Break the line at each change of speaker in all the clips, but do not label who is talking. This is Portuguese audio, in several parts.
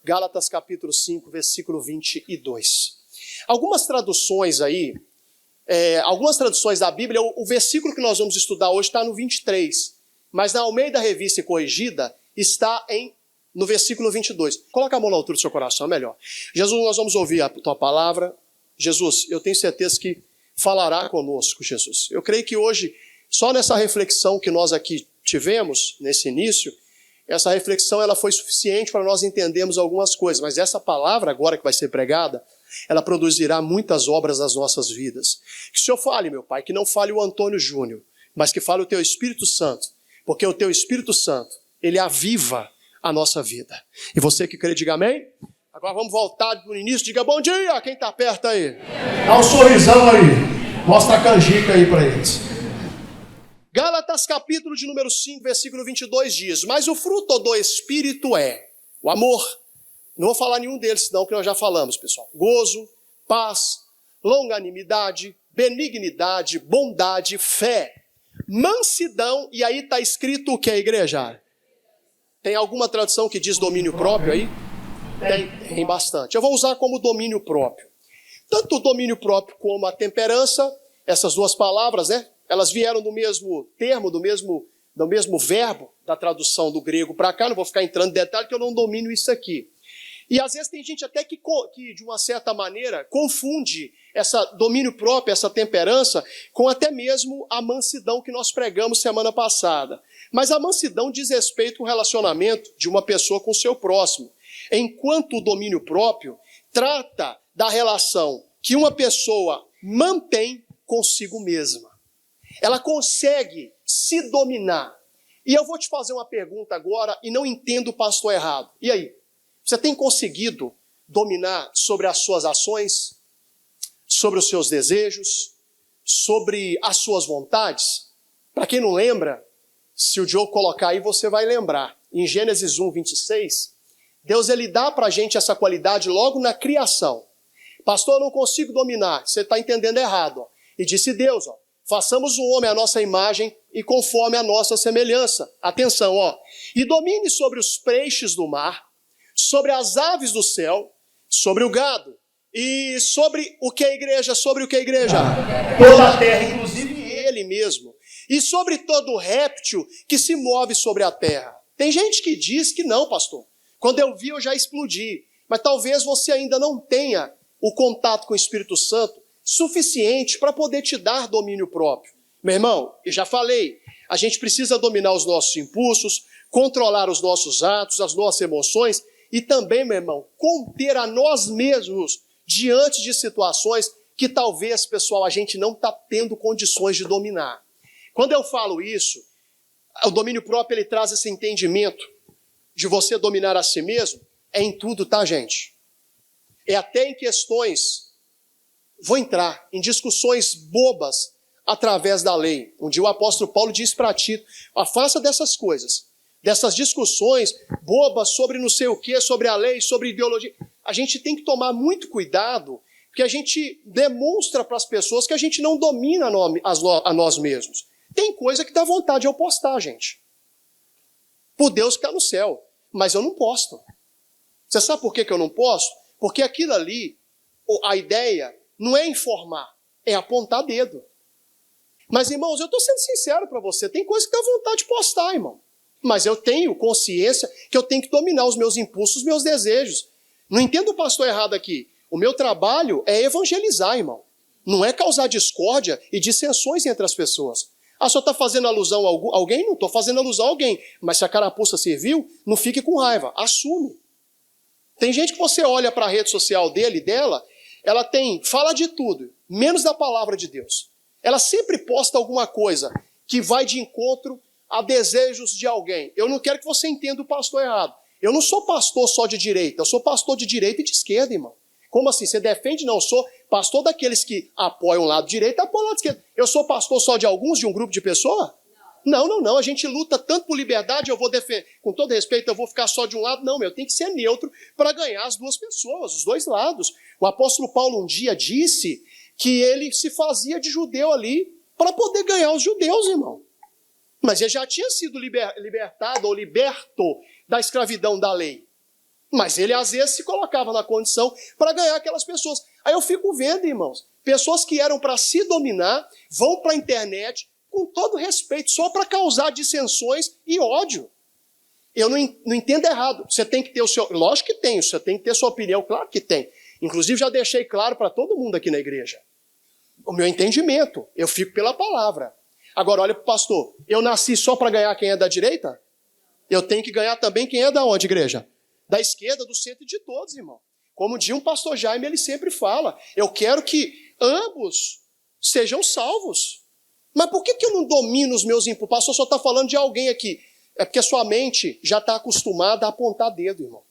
Gálatas capítulo 5, versículo 22. Algumas traduções aí, algumas traduções da Bíblia, o versículo que nós vamos estudar hoje está no 23, mas na Almeida Revista e Corrigida está no versículo 22. Coloca a mão na altura do seu coração, é melhor. Jesus, nós vamos ouvir a tua palavra. Jesus, eu tenho certeza que falará conosco, Jesus. Eu creio que hoje, só nessa reflexão que nós aqui tivemos, nesse início, essa reflexão ela foi suficiente para nós entendermos algumas coisas, mas essa palavra agora que vai ser pregada, ela produzirá muitas obras nas nossas vidas. Que o Senhor fale, meu Pai, que não fale o Antônio Júnior, mas que fale o Teu Espírito Santo, porque o Teu Espírito Santo, ele aviva a nossa vida. E você que crê, diga amém. Agora vamos voltar do início, diga bom dia, quem está perto aí. Dá um sorrisão aí, mostra a canjica aí para eles. Gálatas capítulo de número 5, versículo 22 diz: mas o fruto do Espírito é o amor. Não vou falar nenhum deles, senão que nós já falamos, pessoal. Gozo, paz, longanimidade, benignidade, bondade, fé, mansidão, e aí está escrito o que, igreja? Tem alguma tradução que diz domínio próprio aí? Tem bastante. Eu vou usar como domínio próprio. Tanto o domínio próprio como a temperança, essas duas palavras, né? Elas vieram do mesmo termo, do mesmo verbo, da tradução do grego para cá. Não vou ficar entrando em detalhe, que eu não domino isso aqui. E às vezes tem gente até que de uma certa maneira, confunde essa domínio próprio, essa temperança, com até mesmo a mansidão que nós pregamos semana passada. Mas a mansidão diz respeito ao relacionamento de uma pessoa com o seu próximo. Enquanto o domínio próprio trata da relação que uma pessoa mantém consigo mesma. Ela consegue se dominar. E eu vou te fazer uma pergunta agora, e não entendo o pastor errado. E aí? Você tem conseguido dominar sobre as suas ações, sobre os seus desejos, sobre as suas vontades? Para quem não lembra, se o Diogo colocar aí, você vai lembrar. Em Gênesis 1, 26, Deus ele dá para a gente essa qualidade logo na criação. Pastor, eu não consigo dominar. Você está entendendo errado. Ó. E disse Deus, ó, façamos o homem à nossa imagem e conforme a nossa semelhança. Atenção, ó. E domine sobre os peixes do mar, sobre as aves do céu, sobre o gado. E sobre o que a igreja? Sobre o que a igreja? Toda a terra, inclusive ele mesmo. E sobre todo réptil que se move sobre a terra. Tem gente que diz que não, pastor. Quando eu vi, eu já explodi. Mas talvez você ainda não tenha o contato com o Espírito Santo suficiente para poder te dar domínio próprio. Meu irmão, eu já falei, a gente precisa dominar os nossos impulsos, controlar os nossos atos, as nossas emoções e também, meu irmão, conter a nós mesmos diante de situações que talvez, pessoal, a gente não está tendo condições de dominar. Quando eu falo isso, o domínio próprio ele traz esse entendimento de você dominar a si mesmo, é em tudo, tá, gente? É até em questões, vou entrar em discussões bobas através da lei. Um dia o apóstolo Paulo diz para Tito, afasta dessas coisas, dessas discussões bobas sobre não sei o que, sobre a lei, sobre ideologia. A gente tem que tomar muito cuidado, porque a gente demonstra para as pessoas que a gente não domina a nós mesmos. Tem coisa que dá vontade de eu postar, gente. Por Deus que está no céu. Mas eu não posto. Você sabe por que eu não posto? Porque aquilo ali, a ideia não é informar, é apontar dedo. Mas, irmãos, eu estou sendo sincero para você. Tem coisa que dá vontade de postar, irmão. Mas eu tenho consciência que eu tenho que dominar os meus impulsos, os meus desejos. Não entendo o pastor errado aqui. O meu trabalho é evangelizar, irmão. Não é causar discórdia e dissensões entre as pessoas. Ah, só está fazendo alusão a alguém? Não estou fazendo alusão a alguém. Mas se a carapuça serviu, não fique com raiva. Assume. Tem gente que você olha para a rede social dele e dela, ela fala de tudo, menos da palavra de Deus. Ela sempre posta alguma coisa que vai de encontro a desejos de alguém. Eu não quero que você entenda o pastor errado. Eu não sou pastor só de direita, eu sou pastor de direita e de esquerda, irmão. Como assim? Você defende? Não, eu sou pastor daqueles que apoiam o lado direito e apoiam o lado esquerdo. Eu sou pastor só de alguns, de um grupo de pessoas? Não. A gente luta tanto por liberdade, eu vou defender. Com todo respeito, eu vou ficar só de um lado? Não, eu tenho que ser neutro para ganhar as duas pessoas, os dois lados. O apóstolo Paulo um dia disse que ele se fazia de judeu ali para poder ganhar os judeus, irmão. Mas ele já tinha sido libertado ou liberto da escravidão da lei. Mas ele, às vezes, se colocava na condição para ganhar aquelas pessoas. Aí eu fico vendo, irmãos, pessoas que eram para se dominar, vão para a internet, com todo respeito, só para causar dissensões e ódio. Eu não entendo errado. Você tem que ter o seu... Lógico que tem, você tem que ter sua opinião, claro que tem. Inclusive, já deixei claro para todo mundo aqui na igreja. O meu entendimento, eu fico pela palavra. Agora, olha para o pastor, eu nasci só para ganhar quem é da direita? Eu tenho que ganhar também quem é da onde, igreja? Da esquerda, do centro e de todos, irmão. Como diz um pastor Jaime, ele sempre fala, eu quero que ambos sejam salvos. Mas por que eu não domino os meus impulsos? O pastor só está falando de alguém aqui. É porque a sua mente já está acostumada a apontar dedo, irmão.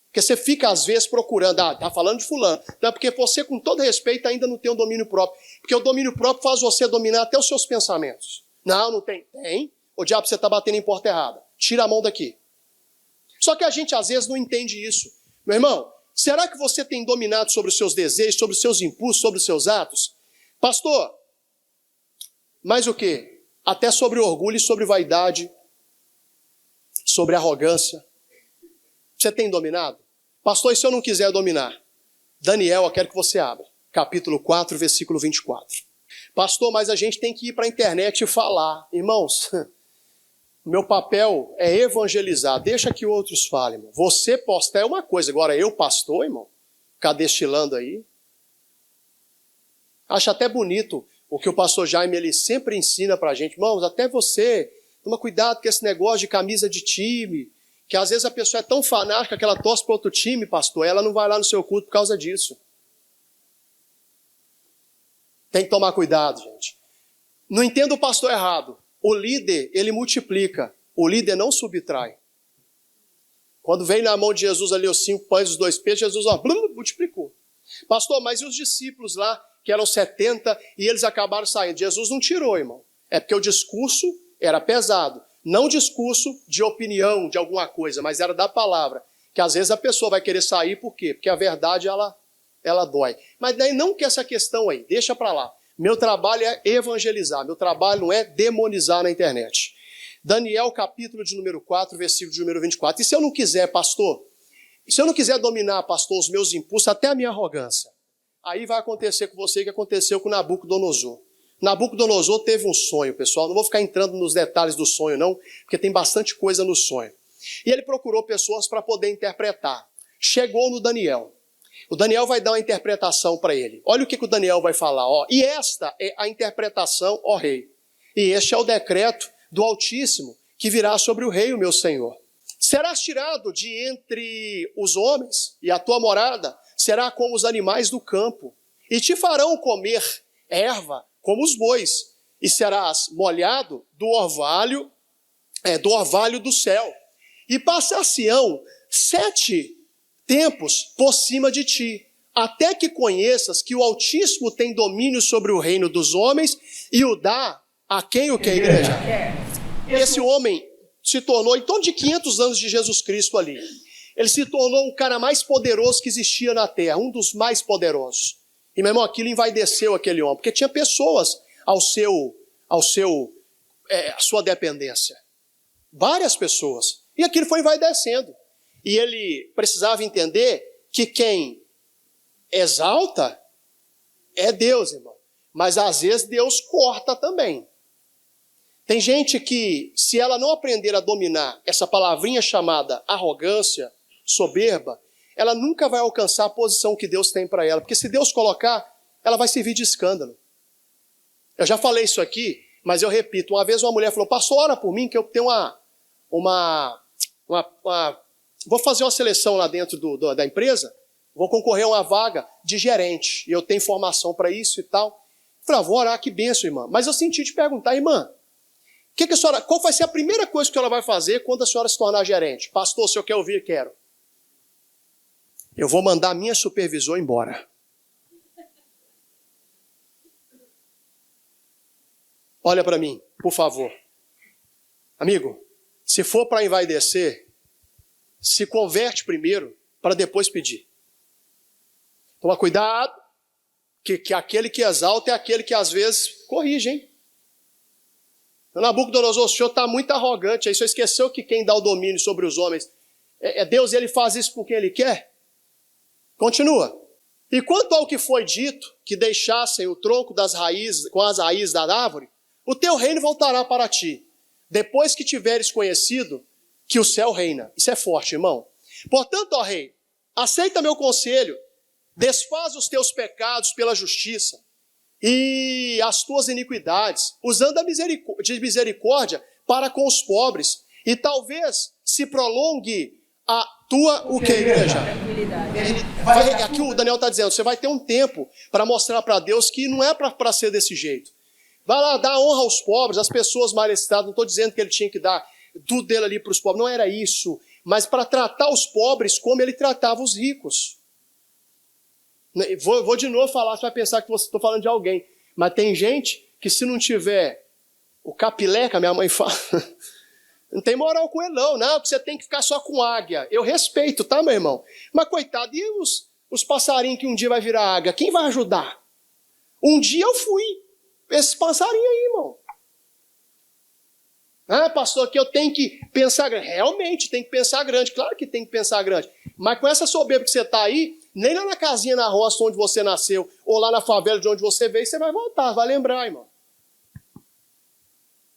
Porque você fica, às vezes, procurando, está falando de fulano. Então é porque você, com todo respeito, ainda não tem um domínio próprio. Porque o domínio próprio faz você dominar até os seus pensamentos. Não tem. Tem. O diabo, você está batendo em porta errada. Tira a mão daqui. Só que a gente, às vezes, não entende isso. Meu irmão, será que você tem dominado sobre os seus desejos, sobre os seus impulsos, sobre os seus atos? Pastor, mais o quê? Até sobre orgulho e sobre vaidade, sobre arrogância. Você tem dominado? Pastor, e se eu não quiser dominar? Daniel, eu quero que você abra. Capítulo 4, versículo 24. Pastor, mas a gente tem que ir para a internet e falar. Irmãos, meu papel é evangelizar. Deixa que outros falem, irmão. Você postar é uma coisa. Agora eu, pastor, irmão, ficar destilando aí. Acho até bonito o que o pastor Jaime, ele sempre ensina para a gente. Irmãos, até você, toma cuidado com esse negócio de camisa de time, que às vezes a pessoa é tão fanática que ela torce para outro time, pastor, ela não vai lá no seu culto por causa disso. Tem que tomar cuidado, gente. Não entenda o pastor errado. O líder, ele multiplica. O líder não subtrai. Quando veio na mão de Jesus ali os 5 pães e os 2 peixes, Jesus multiplicou. Pastor, mas e os discípulos lá, que eram 70, e eles acabaram saindo? Jesus não tirou, irmão. É porque o discurso era pesado. Não discurso de opinião de alguma coisa, mas era da palavra. Que às vezes a pessoa vai querer sair, por quê? Porque a verdade, ela dói. Mas daí não que essa questão aí, deixa para lá. Meu trabalho é evangelizar, meu trabalho não é demonizar na internet. Daniel, capítulo de número 4, versículo de número 24. E se eu não quiser, pastor, se eu não quiser dominar, pastor, os meus impulsos, até a minha arrogância, aí vai acontecer com você o que aconteceu com Nabucodonosor. Nabucodonosor teve um sonho, pessoal. Não vou ficar entrando nos detalhes do sonho, não, porque tem bastante coisa no sonho. E ele procurou pessoas para poder interpretar. Chegou no Daniel. O Daniel vai dar uma interpretação para ele. Olha o que o Daniel vai falar. Ó. E esta é a interpretação, ó rei. E este é o decreto do Altíssimo que virá sobre o rei, o meu senhor. Serás tirado de entre os homens, e a tua morada será como os animais do campo. E te farão comer erva como os bois, e serás molhado do orvalho do céu. E passar-se-ão 7 tempos por cima de ti, até que conheças que o Altíssimo tem domínio sobre o reino dos homens e o dá a quem o que, igreja? Esse homem se tornou, em torno de 500 anos de Jesus Cristo ali, ele se tornou o cara mais poderoso que existia na terra, um dos mais poderosos. E, meu irmão, aquilo envaideceu aquele homem, porque tinha pessoas à sua dependência. Várias pessoas. E aquilo foi envaidecendo. E ele precisava entender que quem exalta é Deus, irmão. Mas às vezes Deus corta também. Tem gente que, se ela não aprender a dominar essa palavrinha chamada arrogância, soberba, ela nunca vai alcançar a posição que Deus tem para ela. Porque se Deus colocar, ela vai servir de escândalo. Eu já falei isso aqui, mas eu repito. Uma vez uma mulher falou, pastor, ora por mim que eu tenho vou fazer uma seleção lá dentro da empresa, vou concorrer a uma vaga de gerente, e eu tenho formação para isso e tal. Eu falei, vou orar, que bênção, irmã. Mas eu senti te perguntar, irmã, qual vai ser a primeira coisa que ela vai fazer quando a senhora se tornar gerente? Pastor, se eu quer ouvir, quero. Eu vou mandar a minha supervisora embora. Olha para mim, por favor. Amigo, se for para envaidecer, se converte primeiro para depois pedir. Toma cuidado, que aquele que exalta é aquele que às vezes corrige, hein? Nabucodonosor, o senhor está muito arrogante, aí o senhor esqueceu que quem dá o domínio sobre os homens Deus, ele faz isso porque ele quer? Continua. E quanto ao que foi dito, que deixassem o tronco das raízes, com as raízes da árvore, o teu reino voltará para ti, depois que tiveres conhecido que o céu reina. Isso é forte, irmão. Portanto, ó rei, aceita meu conselho, desfaz os teus pecados pela justiça e as tuas iniquidades, usando de misericórdia para com os pobres, e talvez se prolongue a tua, o que, igreja? Aqui o Daniel está dizendo, você vai ter um tempo para mostrar para Deus que não é para ser desse jeito. Vai lá, dá honra aos pobres, às pessoas mal necessitadas. Não estou dizendo que ele tinha que dar tudo dele ali para os pobres, não era isso. Mas para tratar os pobres como ele tratava os ricos. Vou de novo falar, você vai pensar que estou falando de alguém. Mas tem gente que se não tiver o capileca, minha mãe fala, não tem moral com ele não, porque você tem que ficar só com águia. Eu respeito, tá, meu irmão? Mas coitado, e os passarinhos que um dia vai virar águia? Quem vai ajudar? Um dia eu fui. Esses passarinhos aí, irmão. Pastor, que eu tenho que pensar grande. Realmente, tem que pensar grande. Claro que tem que pensar grande. Mas com essa soberba que você está aí, nem lá na casinha, na roça onde você nasceu, ou lá na favela de onde você veio, você vai voltar, vai lembrar, irmão.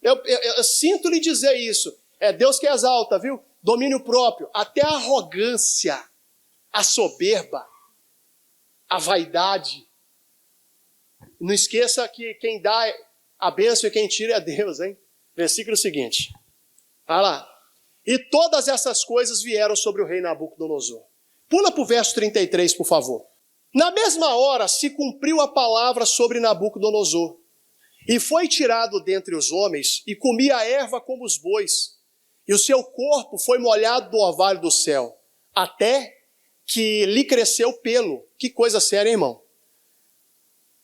Eu sinto lhe dizer isso. É Deus que exalta, viu? Domínio próprio. Até a arrogância, a soberba, a vaidade. Não esqueça que quem dá a bênção e quem tira é Deus, hein? Versículo seguinte. Olha lá. E todas essas coisas vieram sobre o rei Nabucodonosor. Pula para o verso 33, por favor. Na mesma hora se cumpriu a palavra sobre Nabucodonosor. E foi tirado dentre os homens e comia a erva como os bois. E o seu corpo foi molhado do orvalho do céu, até que lhe cresceu pelo. Que coisa séria, hein, irmão?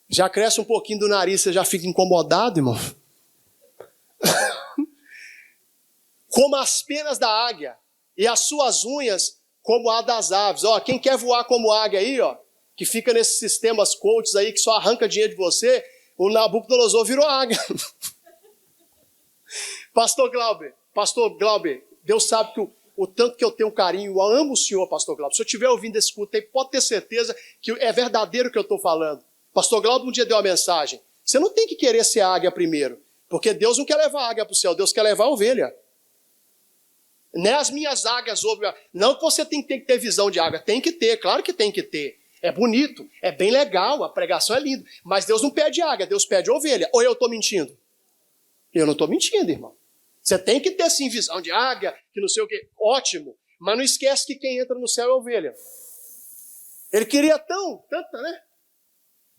Já cresce um pouquinho do nariz, você já fica incomodado, irmão? Como as penas da águia, e as suas unhas como a das aves. Quem quer voar como águia aí, que fica nesses sistemas coaches aí, que só arranca dinheiro de você, o Nabucodonosor virou águia. Pastor Glauber, Deus sabe que o tanto que eu tenho carinho, eu amo o senhor, Pastor Glauber. Se eu estiver ouvindo esse culto aí, pode ter certeza que é verdadeiro o que eu estou falando. Pastor Glauber um dia deu uma mensagem. Você não tem que querer ser águia primeiro, porque Deus não quer levar a águia para o céu, Deus quer levar a ovelha. Não é as minhas águias, não que você tem que ter visão de águia, tem que ter, claro que tem que ter. É bonito, é bem legal, a pregação é linda, mas Deus não pede águia, Deus pede ovelha. Ou eu estou mentindo? Eu não estou mentindo, irmão. Você tem que ter sim visão de águia, que não sei o quê, ótimo, mas não esquece que quem entra no céu é ovelha. Ele queria tanta, né?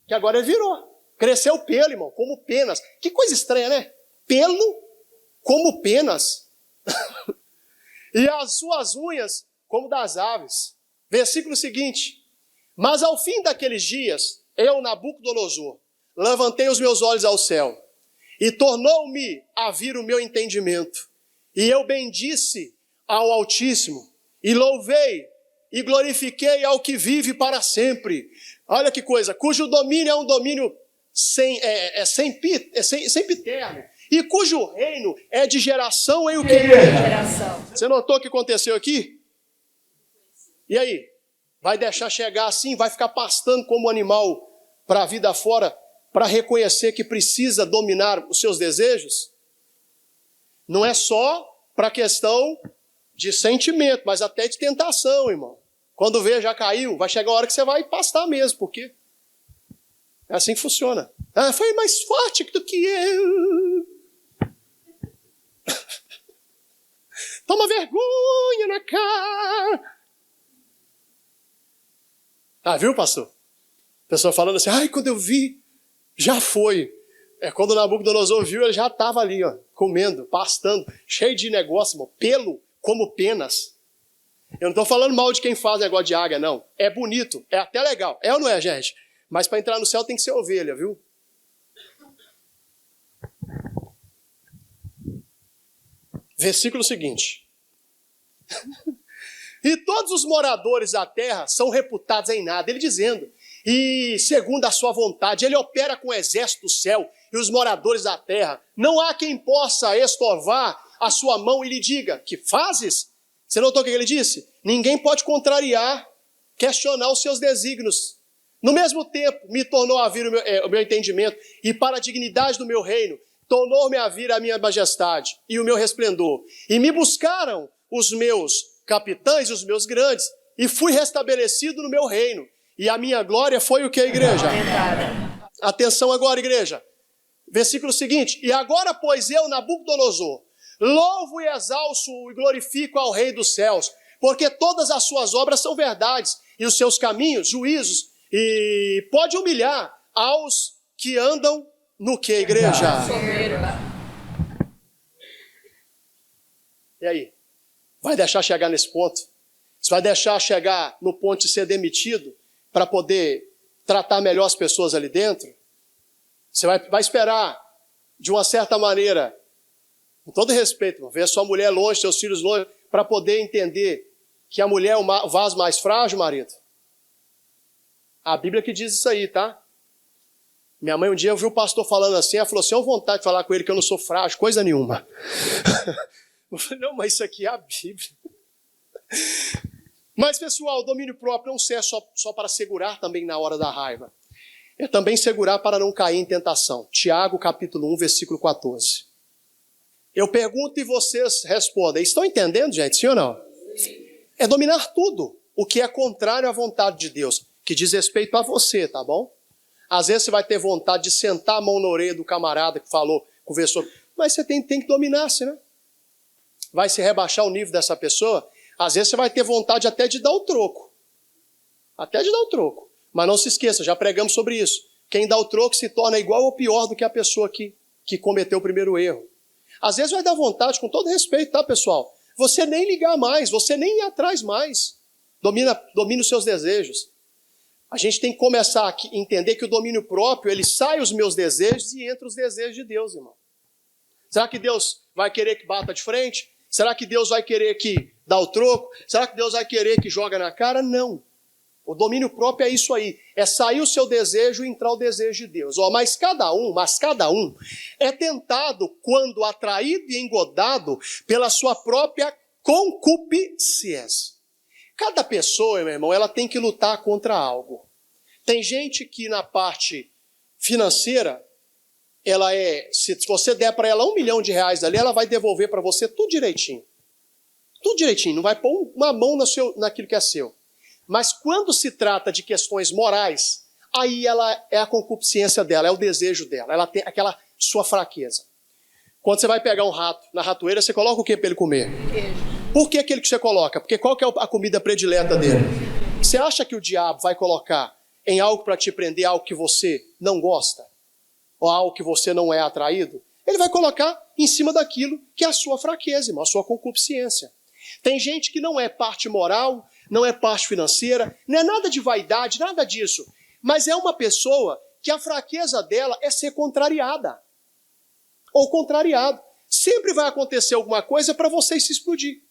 Que agora ele virou. Cresceu o pelo, irmão, como penas. Que coisa estranha, né? Pelo como penas. E as suas unhas como das aves. Versículo seguinte. Mas ao fim daqueles dias, eu, Nabucodonosor, levantei os meus olhos ao céu, e tornou-me a vir o meu entendimento. E eu bendisse ao Altíssimo, e louvei, e glorifiquei ao que vive para sempre. Olha que coisa, cujo domínio é um domínio sempiterno, e cujo reino é de geração em o quê? Geração. Você notou o que aconteceu aqui? E aí? Vai deixar chegar assim, vai ficar pastando como animal para a vida fora, para reconhecer que precisa dominar os seus desejos? Não é só para questão de sentimento, mas até de tentação, irmão. Quando vê, já caiu, vai chegar a hora que você vai pastar mesmo, porque é assim que funciona. Foi mais forte do que eu. Toma vergonha na cara. Viu, pastor? A pessoa falando assim, quando eu vi, já foi. Quando o Nabucodonosor viu, ele já estava ali, comendo, pastando, cheio de negócio, irmão, pelo como penas. Eu não estou falando mal de quem faz negócio de águia, não. É bonito, é até legal. É ou não é, gente? Mas para entrar no céu tem que ser ovelha, viu? Versículo seguinte. E todos os moradores da terra são reputados em nada. Ele dizendo, e segundo a sua vontade, ele opera com o exército do céu e os moradores da terra. Não há quem possa estorvar a sua mão e lhe diga, que fazes? Você notou o que ele disse? Ninguém pode contrariar, questionar os seus desígnios. No mesmo tempo, me tornou a vir o meu entendimento, e para a dignidade do meu reino, tornou-me a vir a minha majestade e o meu resplendor. E me buscaram os meus capitães, os meus grandes, e fui restabelecido no meu reino. E a minha glória foi o que, igreja? Atenção agora, igreja. Versículo seguinte. E agora, pois eu, Nabucodonosor, louvo e exalço e glorifico ao Rei dos céus, porque todas as suas obras são verdades, e os seus caminhos, juízos, e pode humilhar aos que andam no que, igreja? E aí? Vai deixar chegar nesse ponto? Você vai deixar chegar no ponto de ser demitido para poder tratar melhor as pessoas ali dentro? Você vai esperar, de uma certa maneira, com todo respeito, ver a sua mulher longe, seus filhos longe, para poder entender que a mulher é o vaso mais frágil, marido? A Bíblia que diz isso aí, tá? Minha mãe um dia ouviu o pastor falando assim, ela falou assim, eu tenho vontade de falar com ele que eu não sou frágil, coisa nenhuma. Eu falei, não, mas isso aqui é a Bíblia. Mas, pessoal, o domínio próprio não serve só para segurar também na hora da raiva. É também segurar para não cair em tentação. Tiago, capítulo 1, versículo 14. Eu pergunto e vocês respondem. Estão entendendo, gente? Sim ou não? Sim. É dominar tudo o que é contrário à vontade de Deus, que diz respeito a você, tá bom? Às vezes você vai ter vontade de sentar a mão na orelha do camarada que falou, conversou, mas você tem que dominar-se, né? Vai se rebaixar o nível dessa pessoa, às vezes você vai ter vontade até de dar o troco. Até de dar o troco. Mas não se esqueça, já pregamos sobre isso. Quem dá o troco se torna igual ou pior do que a pessoa que cometeu o primeiro erro. Às vezes vai dar vontade, com todo respeito, tá, pessoal? Você nem ligar mais, você nem ir atrás mais. Domina os seus desejos. A gente tem que começar a entender que o domínio próprio, ele sai os meus desejos e entra os desejos de Deus, irmão. Será que Deus vai querer que bata de frente? Será que Deus vai querer que dá o troco? Será que Deus vai querer que joga na cara? Não. O domínio próprio é isso aí. É sair o seu desejo e entrar o desejo de Deus. Mas cada um é tentado quando atraído e engodado pela sua própria concupiscência. Cada pessoa, meu irmão, ela tem que lutar contra algo. Tem gente que na parte financeira, se você der para ela R$1 milhão ali, ela vai devolver para você tudo direitinho. Tudo direitinho, não vai pôr uma mão naquilo que é seu. Mas quando se trata de questões morais, aí ela é a concupiscência dela, é o desejo dela, ela tem aquela sua fraqueza. Quando você vai pegar um rato na ratoeira, você coloca o que para ele comer? Queijo. Por que aquele que você coloca? Porque qual que é a comida predileta dele? Você acha que o diabo vai colocar em algo para te prender algo que você não gosta? Ou algo que você não é atraído? Ele vai colocar em cima daquilo que é a sua fraqueza, irmão, a sua concupiscência. Tem gente que não é parte moral, não é parte financeira, não é nada de vaidade, nada disso. Mas é uma pessoa que a fraqueza dela é ser contrariada. Ou contrariado. Sempre vai acontecer alguma coisa para você se explodir.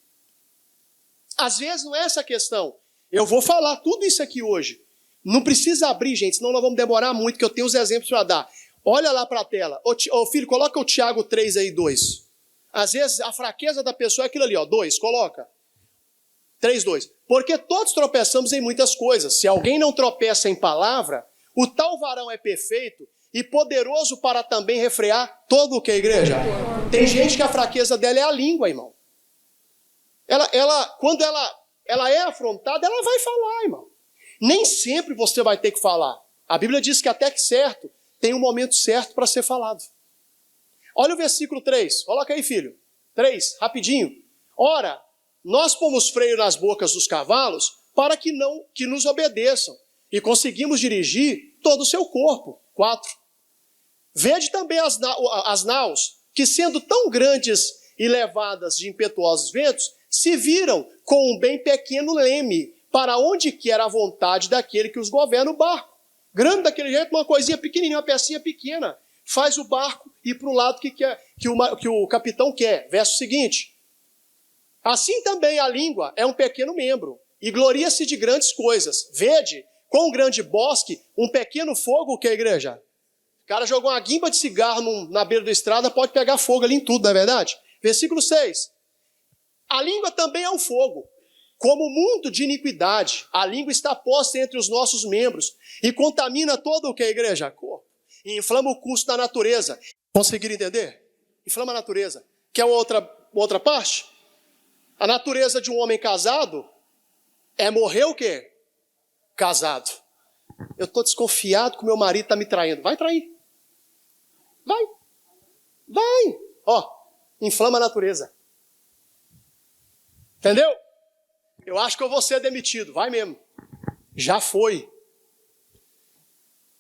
Às vezes não é essa a questão. Eu vou falar tudo isso aqui hoje. Não precisa abrir, gente, senão nós vamos demorar muito, que eu tenho os exemplos para dar. Olha lá para a tela. Ô filho, coloca o Tiago 3 aí, 2. Às vezes a fraqueza da pessoa é aquilo ali, ó, 2, coloca. 3, 2. Porque todos tropeçamos em muitas coisas. Se alguém não tropeça em palavra, o tal varão é perfeito e poderoso para também refrear todo o que, igreja? Tem gente que a fraqueza dela é a língua, irmão. Quando ela é afrontada, ela vai falar, irmão. Nem sempre você vai ter que falar. A Bíblia diz que até que certo, tem um momento certo para ser falado. Olha o versículo 3. Coloca aí, filho. 3, rapidinho. Ora, nós pomos freio nas bocas dos cavalos para que nos obedeçam. E conseguimos dirigir todo o seu corpo. 4. Vede também as naus, que sendo tão grandes e levadas de impetuosos ventos, se viram com um bem pequeno leme, para onde quer a vontade daquele que os governa o barco. Grande daquele jeito, uma coisinha pequenininha, uma pecinha pequena, faz o barco ir para o lado que o capitão quer. Verso seguinte. Assim também a língua é um pequeno membro, e gloria-se de grandes coisas. Vede, com um grande bosque, um pequeno fogo, o que, igreja? O cara jogou uma guimba de cigarro na beira da estrada, pode pegar fogo ali em tudo, não é verdade? Versículo 6. A língua também é um fogo. Como muito de iniquidade, a língua está posta entre os nossos membros e contamina todo o que, igreja? Corpo. E inflama o curso da natureza. Conseguiram entender? Inflama a natureza. Quer outra parte? A natureza de um homem casado é morrer o quê? Casado. Eu estou desconfiado que o meu marido está me traindo. Vai trair. Vai. Ó, inflama a natureza. Entendeu? Eu acho que eu vou ser demitido. Vai mesmo. Já foi.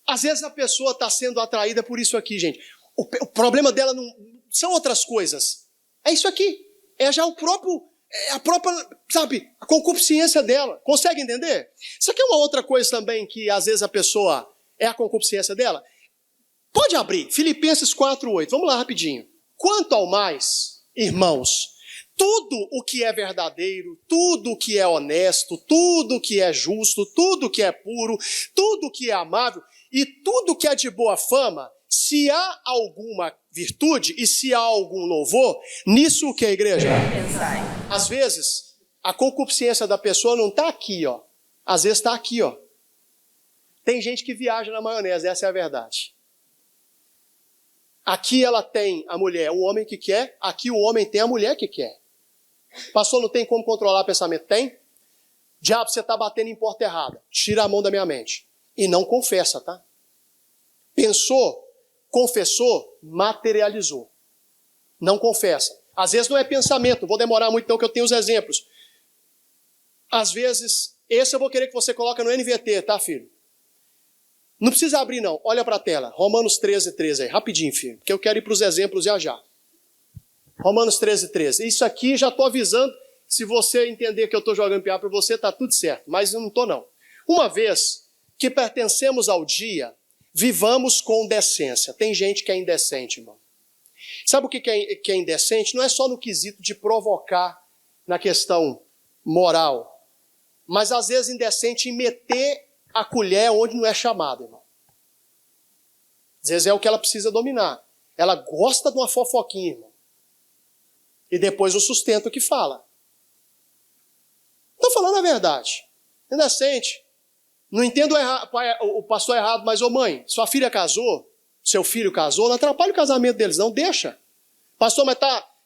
Às vezes a pessoa está sendo atraída por isso aqui, gente. O problema dela não são outras coisas. É isso aqui. É já a própria, sabe, a concupiscência dela. Consegue entender? Isso aqui é uma outra coisa também que às vezes a pessoa é a concupiscência dela. Pode abrir. Filipenses 4:8. Vamos lá rapidinho. Quanto ao mais, irmãos, tudo o que é verdadeiro, tudo o que é honesto, tudo o que é justo, tudo o que é puro, tudo o que é amável e tudo o que é de boa fama, se há alguma virtude e se há algum louvor, nisso o que, igreja? Às vezes, a concupiscência da pessoa não está aqui, ó. Às vezes está aqui, ó. Tem gente que viaja na maionese, essa é a verdade. Aqui ela tem a mulher, o homem que quer, aqui o homem tem a mulher que quer. Pastor, não tem como controlar o pensamento? Tem? Diabo, você está batendo em porta errada. Tira a mão da minha mente. E não confessa, tá? Pensou, confessou, materializou. Não confessa. Às vezes não é pensamento, não vou demorar muito não que eu tenho os exemplos. Às vezes, esse eu vou querer que você coloque no NVT, tá, filho? Não precisa abrir não, olha para a tela. Romanos 13:13 aí, rapidinho, filho, porque eu quero ir para os exemplos já. Romanos 13:13. Isso aqui já estou avisando, se você entender que eu estou jogando piada para você, está tudo certo, mas eu não estou não. Uma vez que pertencemos ao dia, vivamos com decência. Tem gente que é indecente, irmão. Sabe o que é indecente? Não é só no quesito de provocar na questão moral, mas às vezes indecente em meter a colher onde não é chamado, irmão. Às vezes é o que ela precisa dominar. Ela gosta de uma fofoquinha, irmão. E depois o sustento que fala. Estou falando a verdade. Indecente. Não entendo o pastor errado, mas, ô mãe, sua filha casou, seu filho casou, não atrapalha o casamento deles, não, deixa. Pastor, mas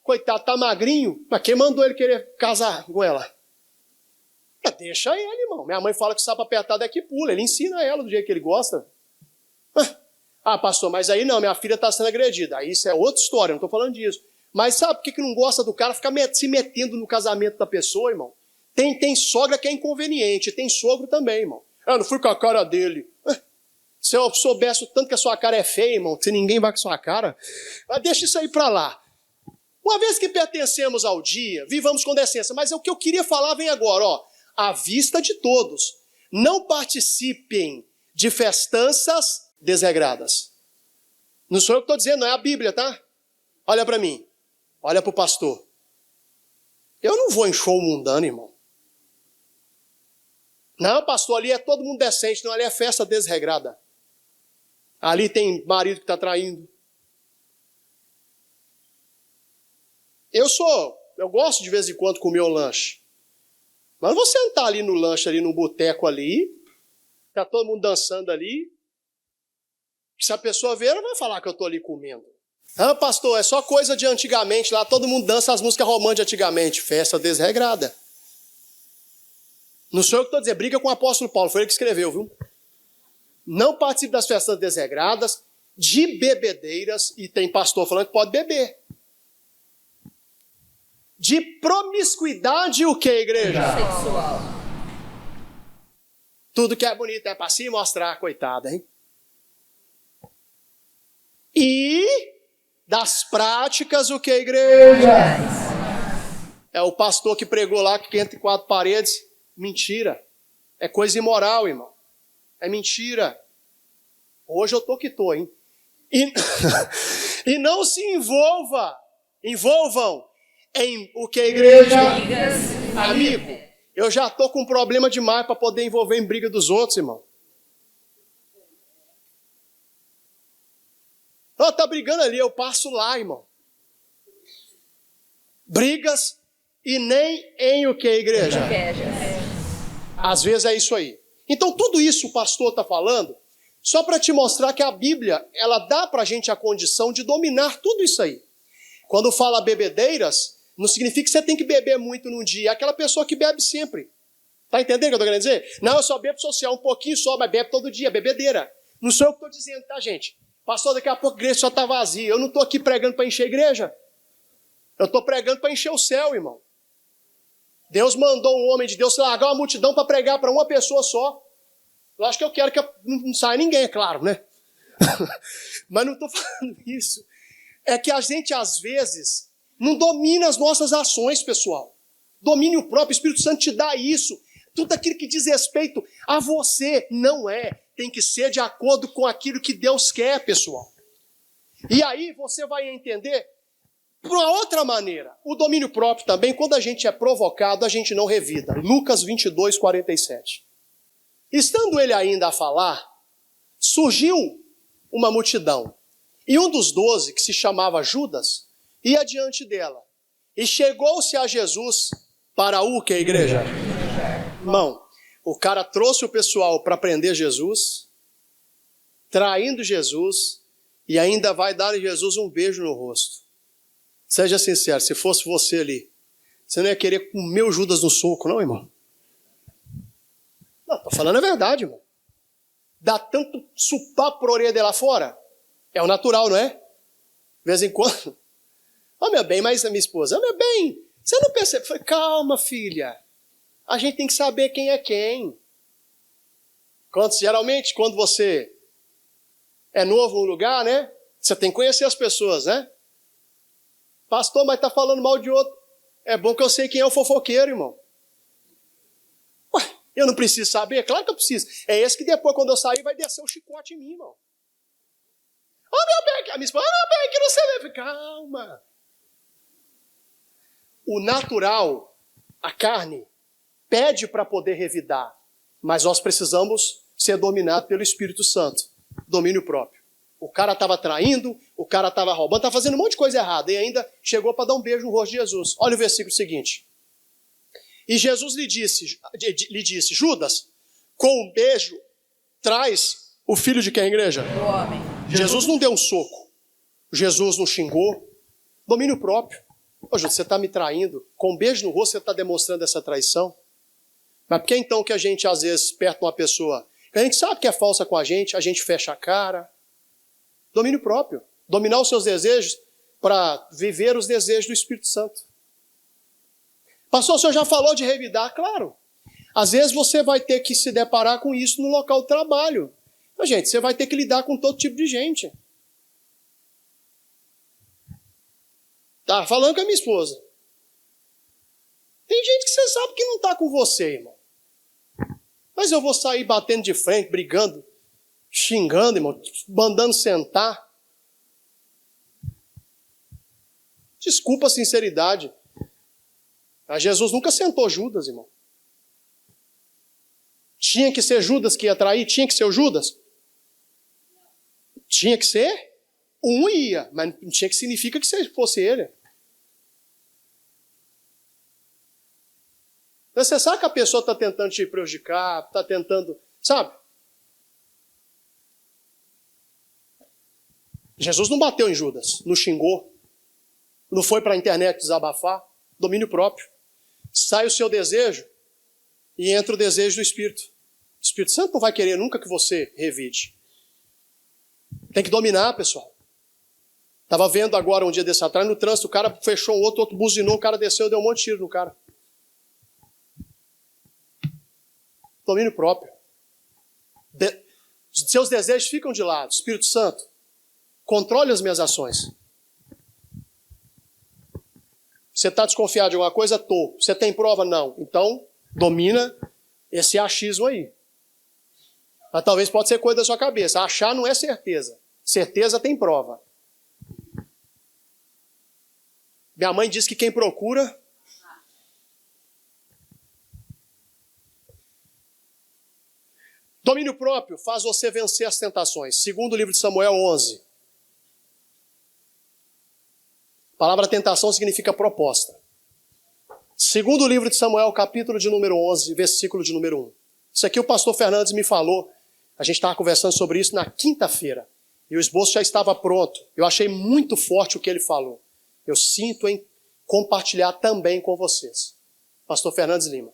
coitado, tá magrinho, mas quem mandou ele querer casar com ela? Deixa ele, irmão. Minha mãe fala que sapo apertado é que pula, ele ensina ela do jeito que ele gosta. Ah, pastor, mas aí não, minha filha está sendo agredida. Aí isso é outra história, não estou falando disso. Mas sabe por que não gosta do cara ficar se metendo no casamento da pessoa, irmão? Tem sogra que é inconveniente, tem sogro também, irmão. Eu não fui com a cara dele. Se eu soubesse o tanto que a sua cara é feia, irmão, se ninguém vai com a sua cara, mas deixa isso aí para lá. Uma vez que pertencemos ao dia, vivamos com decência. Mas o que eu queria falar vem agora, ó. À vista de todos. Não participem de festanças desregradas. Não sou eu que estou dizendo, não é a Bíblia, tá? Olha para mim. Olha para o pastor. Eu não vou em show mundano, irmão. Não, pastor, ali é todo mundo decente. Não, ali é festa desregrada. Ali tem marido que está traindo. Eu gosto de vez em quando comer um lanche. Mas não vou sentar ali no lanche, ali no boteco ali. Está todo mundo dançando ali. Se a pessoa ver, ela vai falar que eu estou ali comendo. Ah, pastor, é só coisa de antigamente. Lá todo mundo dança as músicas românticas de antigamente. Festa desregrada. Não sou eu que estou dizendo. Briga com o apóstolo Paulo. Foi ele que escreveu, viu? Não participe das festas desregradas, de bebedeiras. E tem pastor falando que pode beber. De promiscuidade o que, igreja?
Sexual.
Tudo que é bonito é para se mostrar, coitada, hein? E das práticas o que, igreja? É o pastor que pregou lá que entre quatro paredes. Mentira. É coisa imoral, irmão. É mentira. Hoje eu tô que tô, hein? E não se envolvam em o que, igreja? Amigo, eu já estou com problema demais para poder envolver em briga dos outros, irmão. Tá brigando ali, eu passo lá, irmão. Brigas e nem em o que, igreja?
Inveja.
Às vezes é isso aí. Então tudo isso o pastor está falando só para te mostrar que a Bíblia, ela dá para a gente a condição de dominar tudo isso aí. Quando fala bebedeiras, não significa que você tem que beber muito num dia. É aquela pessoa que bebe sempre. Tá entendendo o que eu estou querendo dizer? Não, eu só bebo social, um pouquinho só, mas bebe todo dia, bebedeira. Não sou eu que estou dizendo, tá, gente? Pastor, daqui a pouco a igreja só está vazia. Eu não estou aqui pregando para encher a igreja. Eu estou pregando para encher o céu, irmão. Deus mandou um homem de Deus largar uma multidão para pregar para uma pessoa só. Eu acho que eu quero que não saia ninguém, é claro, né? Mas não estou falando isso. É que a gente, às vezes, não domina as nossas ações, pessoal. Domínio próprio, o Espírito Santo te dá isso. Tudo aquilo que diz respeito a você não é. Tem que ser de acordo com aquilo que Deus quer, pessoal. E aí você vai entender, por uma outra maneira, o domínio próprio também, quando a gente é provocado, a gente não revida. Lucas 22, 47. Estando ele ainda a falar, surgiu uma multidão. E um dos 12, que se chamava Judas, ia diante dela. E chegou-se a Jesus para o que, igreja? Irmão, o cara trouxe o pessoal para prender Jesus, traindo Jesus, e ainda vai dar a Jesus um beijo no rosto. Seja sincero, se fosse você ali, você não ia querer comer o Judas no soco, não, irmão? Não, tô falando a verdade, irmão. Dá tanto supar por orelha de lá fora? É o natural, não é? De vez em quando. Ô, meu bem, mas a minha esposa, ô, meu bem, você não percebe? Falei, calma, filha. A gente tem que saber quem é quem. Geralmente, quando você é novo no lugar, né? Você tem que conhecer as pessoas, né? Pastor, mas tá falando mal de outro. É bom que eu sei quem é o fofoqueiro, irmão. Ué, eu não preciso saber? Claro que eu preciso. É esse que depois, quando eu sair, vai descer o chicote em mim, irmão. Ô, meu bem, a minha esposa, ô, meu bem, que não sei. Eu falei, calma. O natural, a carne, pede para poder revidar, mas nós precisamos ser dominados pelo Espírito Santo, domínio próprio. O cara estava traindo, o cara estava roubando, estava fazendo um monte de coisa errada, e ainda chegou para dar um beijo no rosto de Jesus. Olha o versículo seguinte. E Jesus lhe disse, Judas, com um beijo, traz o filho de quem, igreja?
Do homem.
Jesus não deu um soco, Jesus não xingou, domínio próprio. Ô, Judas, você está me traindo, com um beijo no rosto você está demonstrando essa traição? Mas por que então que a gente, às vezes, perto de uma pessoa, que a gente sabe que é falsa com a gente fecha a cara? Domínio próprio. Dominar os seus desejos para viver os desejos do Espírito Santo. Pastor, o senhor já falou de revidar? Claro. Às vezes você vai ter que se deparar com isso no local de trabalho. Mas, gente, você vai ter que lidar com todo tipo de gente. Tá falando com a minha esposa. Tem gente que você sabe que não está com você, irmão. Mas eu vou sair batendo de frente, brigando, xingando, irmão, mandando sentar. Desculpa a sinceridade. Mas Jesus nunca sentou Judas, irmão. Tinha que ser Judas que ia trair? Tinha que ser o Judas? Tinha que ser? Um ia, mas não tinha que significa que fosse ele. Você sabe que a pessoa está tentando te prejudicar, está tentando, sabe? Jesus não bateu em Judas, não xingou, não foi para a internet desabafar, domínio próprio. Sai o seu desejo e entra o desejo do Espírito. O Espírito Santo não vai querer nunca que você revide. Tem que dominar, pessoal. Estava vendo agora um dia desse atrás, no trânsito, o cara fechou um outro buzinou, o cara desceu e deu um monte de tiro no cara. Domínio próprio. Seus desejos ficam de lado. Espírito Santo, controle as minhas ações. Você está desconfiado de alguma coisa? Tô. Você tem prova? Não. Então, domina esse achismo aí. Mas talvez pode ser coisa da sua cabeça. Achar não é certeza. Certeza tem prova. Minha mãe diz que quem procura... Domínio próprio faz você vencer as tentações. Segundo o livro de Samuel 11. A palavra tentação significa proposta. Segundo livro de Samuel, capítulo de número 11, versículo de número 1. Isso aqui o pastor Fernandes me falou. A gente estava conversando sobre isso na quinta-feira. E o esboço já estava pronto. Eu achei muito forte o que ele falou. Eu sinto em compartilhar também com vocês. Pastor Fernandes Lima.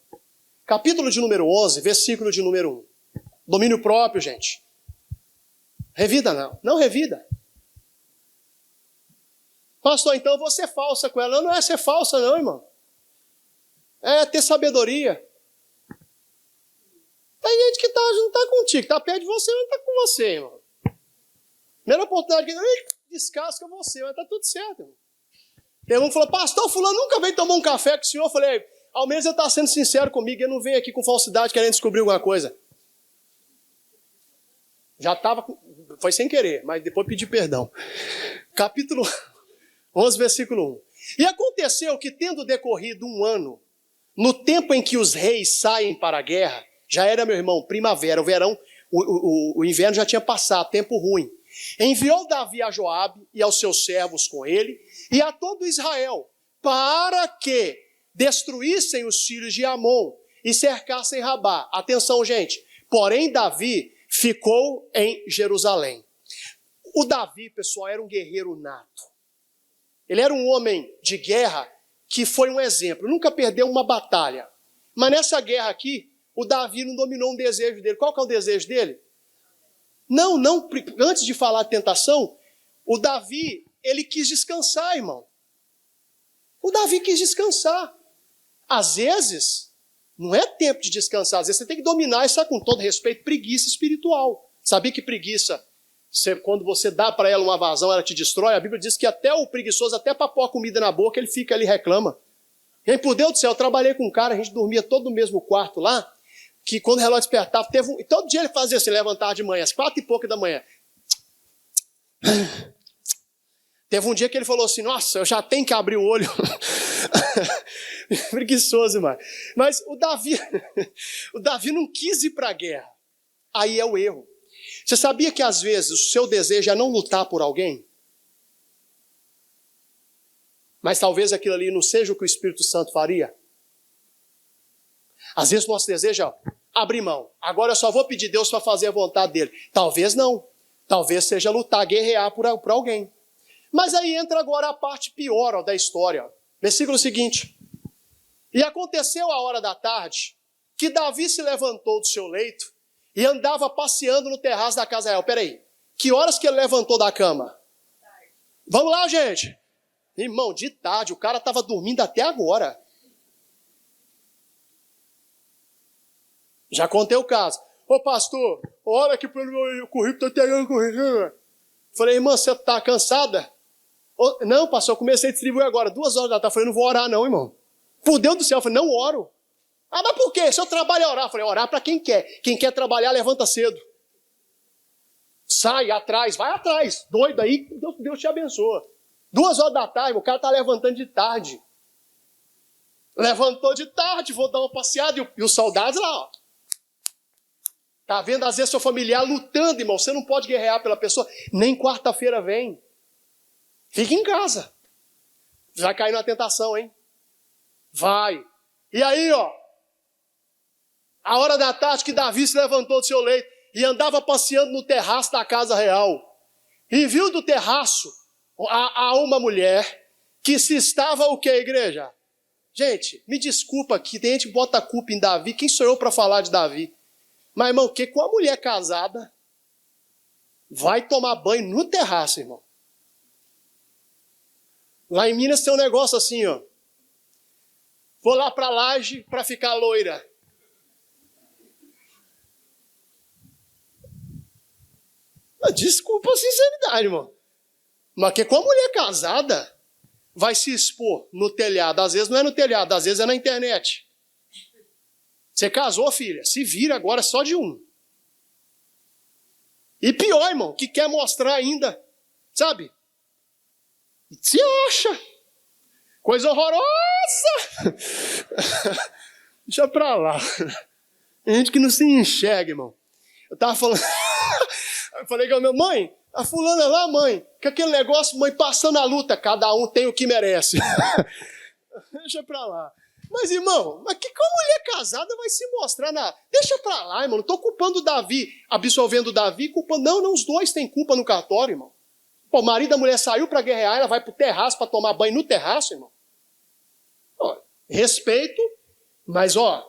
Capítulo de número 11, versículo de número 1. Domínio próprio, gente. Revida não. Não revida. Pastor, então eu vou ser falsa com ela. Não é ser falsa não, irmão. É ter sabedoria. Tem gente que não está contigo, está perto de você, mas não está com você, irmão. Primeira oportunidade que descasca você, mas está tudo certo, irmão. Tem um que falou, pastor, fulano nunca veio tomar um café com o senhor. Eu falei, ao menos ele está sendo sincero comigo, ele não vem aqui com falsidade querendo descobrir alguma coisa. Já estava, foi sem querer, mas depois pedi perdão. Capítulo 11, versículo 1. E aconteceu que, tendo decorrido um ano, no tempo em que os reis saem para a guerra, já era, meu irmão, primavera, o verão, o inverno já tinha passado, tempo ruim. Enviou Davi a Joabe e aos seus servos com ele, e a todo Israel, para que destruíssem os filhos de Amon e cercassem Rabá. Atenção, gente. Porém, Davi ficou em Jerusalém. O Davi, pessoal, era um guerreiro nato. Ele era um homem de guerra que foi um exemplo. Nunca perdeu uma batalha. Mas nessa guerra aqui, o Davi não dominou um desejo dele. Qual que é o desejo dele? Não, antes de falar de tentação, o Davi, ele quis descansar, irmão. O Davi quis descansar. Às vezes, não é tempo de descansar. Às vezes você tem que dominar isso com todo respeito, preguiça espiritual. Sabia que preguiça, quando você dá para ela uma vazão, ela te destrói? A Bíblia diz que até o preguiçoso, até para pôr a comida na boca, ele fica ali e reclama. E por Deus do céu, eu trabalhei com um cara, a gente dormia todo no mesmo quarto lá, que quando o relógio despertava, todo dia ele fazia assim, levantava de manhã, às 4 e pouco da manhã. Teve um dia que ele falou assim, nossa, eu já tenho que abrir o olho. Preguiçoso, irmão. Mas o Davi não quis ir para a guerra. Aí é o erro. Você sabia que às vezes o seu desejo é não lutar por alguém? Mas talvez aquilo ali não seja o que o Espírito Santo faria? Às vezes o nosso desejo é abrir mão. Agora eu só vou pedir Deus para fazer a vontade dele. Talvez não. Talvez seja lutar, guerrear por alguém. Mas aí entra agora a parte pior da história. Versículo seguinte. E aconteceu a hora da tarde que Davi se levantou do seu leito e andava passeando no terraço da casa real. Peraí, que horas que ele levantou da cama? Vamos lá, gente. Irmão, de tarde, o cara estava dormindo até agora. Já contei o caso. Ô pastor, olha que pelo meu currículo, estou pegando currículo. Falei, irmã, você está cansada? Não, pastor, eu comecei a distribuir agora, 2 horas da tarde. Falei, não vou orar não, irmão. Por Deus do céu, eu falei, não oro. Ah, mas por quê? Seu trabalho é orar. Eu falei, orar para quem quer. Quem quer trabalhar, levanta cedo. Sai atrás, vai atrás. Doido aí, Deus te abençoa. 2 horas da tarde, o cara está levantando de tarde. Levantou de tarde, vou dar uma passeada. E os soldados lá, ó. Tá vendo, às vezes, seu familiar lutando, irmão. Você não pode guerrear pela pessoa. Nem quarta-feira vem. Fica em casa. Já caiu na tentação, hein? Vai. E aí, ó. A hora da tarde que Davi se levantou do seu leito e andava passeando no terraço da casa real. E viu do terraço a uma mulher que se estava o quê, igreja? Gente, me desculpa aqui, tem gente que bota a culpa em Davi. Quem sou eu para falar de Davi? Mas, irmão, que com a mulher casada vai tomar banho no terraço, irmão. Lá em Minas tem um negócio assim, ó. Vou lá para Laje para ficar loira. Desculpa a sinceridade, irmão. Mas que com a mulher casada vai se expor no telhado. Às vezes não é no telhado, às vezes é na internet. Você casou, filha, se vira agora só de um. E pior, irmão, que quer mostrar ainda, sabe? Se acha. Coisa horrorosa. Deixa pra lá. Tem gente que não se enxerga, irmão. Eu tava falando... Eu falei com a minha mãe, a fulana lá, mãe, que aquele negócio, mãe, passando a luta, cada um tem o que merece. Deixa pra lá. Mas, irmão, mas que a mulher casada vai se mostrar na... Deixa pra lá, irmão. Não tô culpando o Davi, absolvendo o Davi, culpando... Não, os dois têm culpa no cartório, irmão. Pô, o marido da mulher saiu pra guerrear, ela vai pro terraço pra tomar banho no terraço, irmão. Ó, respeito, mas, ó,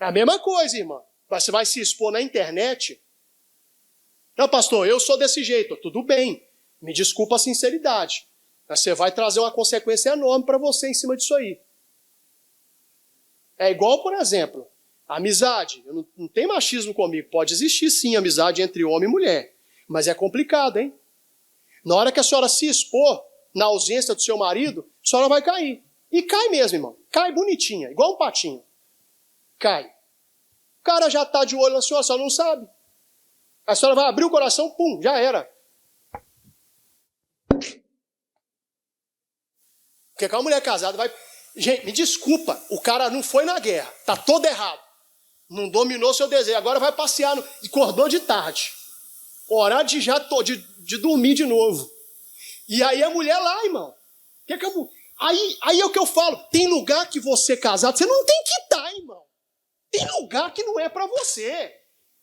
é a mesma coisa, irmão. Você vai se expor na internet. Não, pastor, eu sou desse jeito. Tudo bem. Me desculpa a sinceridade. Mas você vai trazer uma consequência enorme pra você em cima disso aí. É igual, por exemplo, amizade. Não tem machismo comigo. Pode existir, sim, amizade entre homem e mulher. Mas é complicado, hein? Na hora que a senhora se expor na ausência do seu marido, a senhora vai cair. E cai mesmo, irmão. Cai bonitinha, igual um patinho. Cai. O cara já está de olho na senhora, a senhora não sabe. A senhora vai abrir o coração, pum, já era. Porque com a mulher casada vai... Gente, me desculpa, o cara não foi na guerra, tá todo errado. Não dominou seu desejo, agora vai passear, acordou de tarde. Horário de dormir de novo. E aí a mulher lá, irmão. Aí é o que eu falo, tem lugar que você casado, você não tem que estar, irmão. Tem lugar que não é pra você.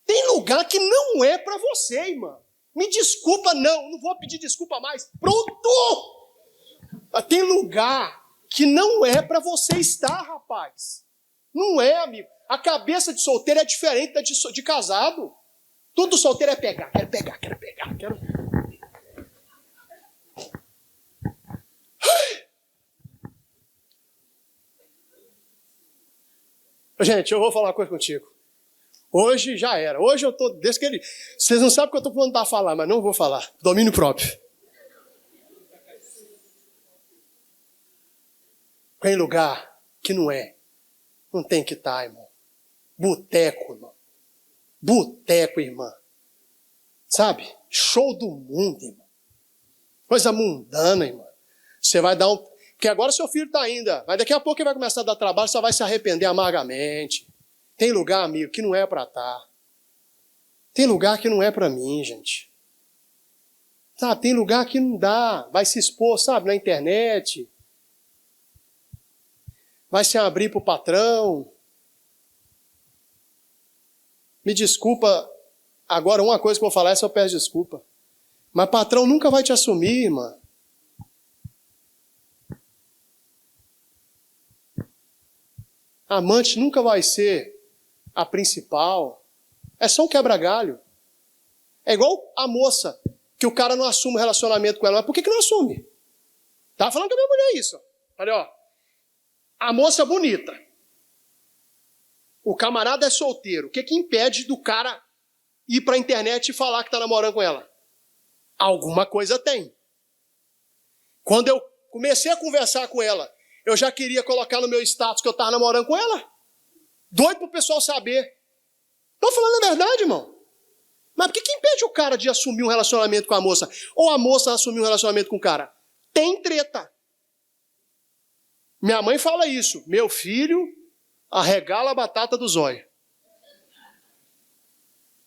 Tem lugar que não é pra você, irmão. Me desculpa, não vou pedir desculpa mais. Pronto! Tem lugar que não é para você estar, rapaz. Não é, amigo. A cabeça de solteiro é diferente da de casado. Tudo solteiro é pegar. Quero pegar. Gente, eu vou falar uma coisa contigo. Hoje já era. Hoje eu tô desse que ele... Vocês não sabem o que eu tô falando para falar, mas não vou falar. Domínio próprio. Tem lugar que não é. Não tem que estar, irmão. Boteco, irmão. Boteco, irmã. Sabe? Show do mundo, irmão. Coisa mundana, irmão. Você vai dar um... Porque agora seu filho está ainda. Mas daqui a pouco ele vai começar a dar trabalho, só vai se arrepender amargamente. Tem lugar, amigo, que não é para estar. Tem lugar que não é para mim, gente. Sabe? Tem lugar que não dá. Vai se expor, sabe? Na internet. Vai se abrir para o patrão. Me desculpa, agora uma coisa que eu vou falar, essa eu peço desculpa. Mas patrão nunca vai te assumir, irmã. Amante nunca vai ser a principal. É só um quebra-galho. É igual a moça, que o cara não assume o relacionamento com ela. Mas por que não assume? Tava falando com a minha mulher isso. Olha, ó. A moça bonita. O camarada é solteiro. O que impede do cara ir para a internet e falar que está namorando com ela? Alguma coisa tem. Quando eu comecei a conversar com ela, eu já queria colocar no meu status que eu estava namorando com ela. Doido para o pessoal saber. Estou falando a verdade, irmão. Mas por que impede o cara de assumir um relacionamento com a moça? Ou a moça assumir um relacionamento com o cara? Tem treta. Minha mãe fala isso. Meu filho arregala a batata do zóio.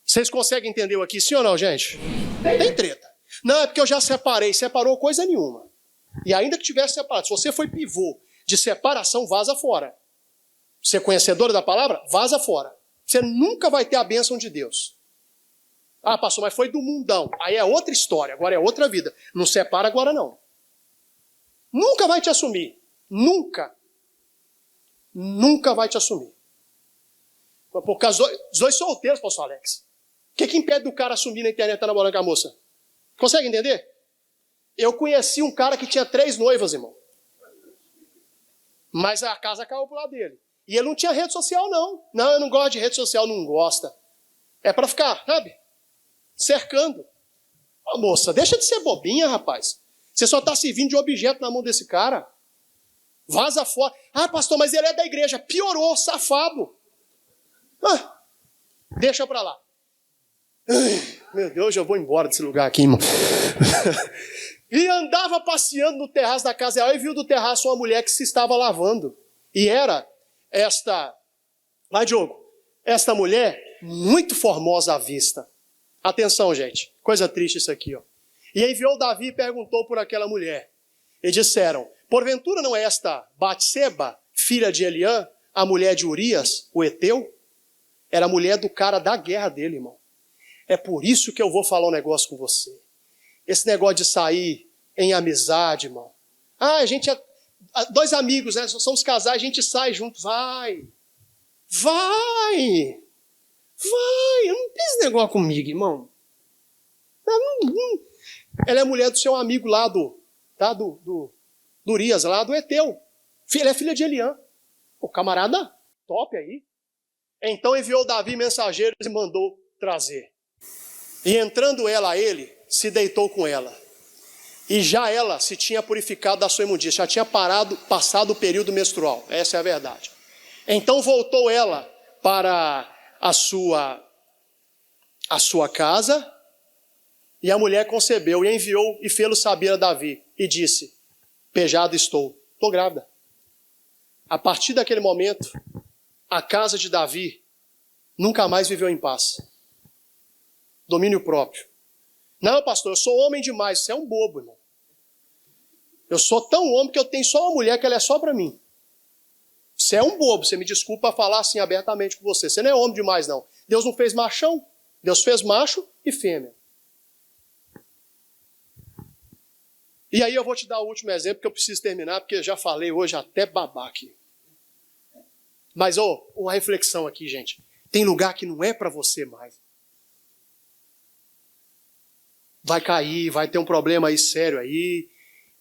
Vocês conseguem entender aqui, sim ou não, gente? Tem treta. Não, é porque eu já separei. Separou coisa nenhuma. E ainda que tivesse separado, se você foi pivô de separação, vaza fora. Você é conhecedora da palavra? Vaza fora. Você nunca vai ter a bênção de Deus. Ah, pastor, mas foi do mundão. Aí é outra história, agora é outra vida. Não separa agora não. Nunca vai te assumir. Nunca. Nunca vai te assumir. Por causa dos dois solteiros, pastor Alex. O que impede do cara assumir na internet estar namorando com a moça? Consegue entender? Eu conheci um cara que tinha 3 noivas, irmão. Mas a casa caiu pro lado dele. E ele não tinha rede social, não. Não, eu não gosto de rede social, não gosta. É para ficar, sabe? Cercando. Ô, moça, deixa de ser bobinha, rapaz. Você só está servindo de objeto na mão desse cara. Vaza fora. Ah, pastor, mas ele é da igreja. Piorou, safado. Ah, deixa pra lá. Ai, meu Deus, eu vou embora desse lugar aqui, irmão. E andava passeando no terraço da casa dela e viu do terraço uma mulher que se estava lavando. E era esta... Vai, Diogo. Esta mulher, muito formosa à vista. Atenção, gente. Coisa triste isso aqui, ó. E enviou Davi e perguntou por aquela mulher. E disseram... Porventura não é esta Batseba, filha de Eliã, a mulher de Urias, o Eteu, era a mulher do cara da guerra dele, irmão. É por isso que eu vou falar um negócio com você. Esse negócio de sair em amizade, irmão. A gente é dois amigos, né? Somos casais, a gente sai junto. Vai. Eu não tenho esse negócio comigo, irmão. Ela é mulher do seu amigo lá do Urias, lá do Eteu. Ela é filha de Eliã. O camarada top aí. Então enviou Davi mensageiros e mandou trazer. E entrando ela a ele, se deitou com ela. E já ela se tinha purificado da sua imundícia, já tinha passado o período menstrual. Essa é a verdade. Então voltou ela para a sua casa, e a mulher concebeu, e enviou e fê-lo saber a Davi, e disse: pejado estou grávida. A partir daquele momento, a casa de Davi nunca mais viveu em paz. Domínio próprio. Não, pastor, eu sou homem demais. Você é um bobo, irmão. Eu sou tão homem que eu tenho só uma mulher que ela é só para mim. Você é um bobo, você me desculpa falar assim abertamente com você. Você não é homem demais, não. Deus não fez machão. Deus fez macho e fêmea. E aí eu vou te dar o último exemplo, que eu preciso terminar, porque eu já falei hoje até babá aqui. Mas, uma reflexão aqui, gente. Tem lugar que não é para você mais. Vai cair, vai ter um problema aí sério aí,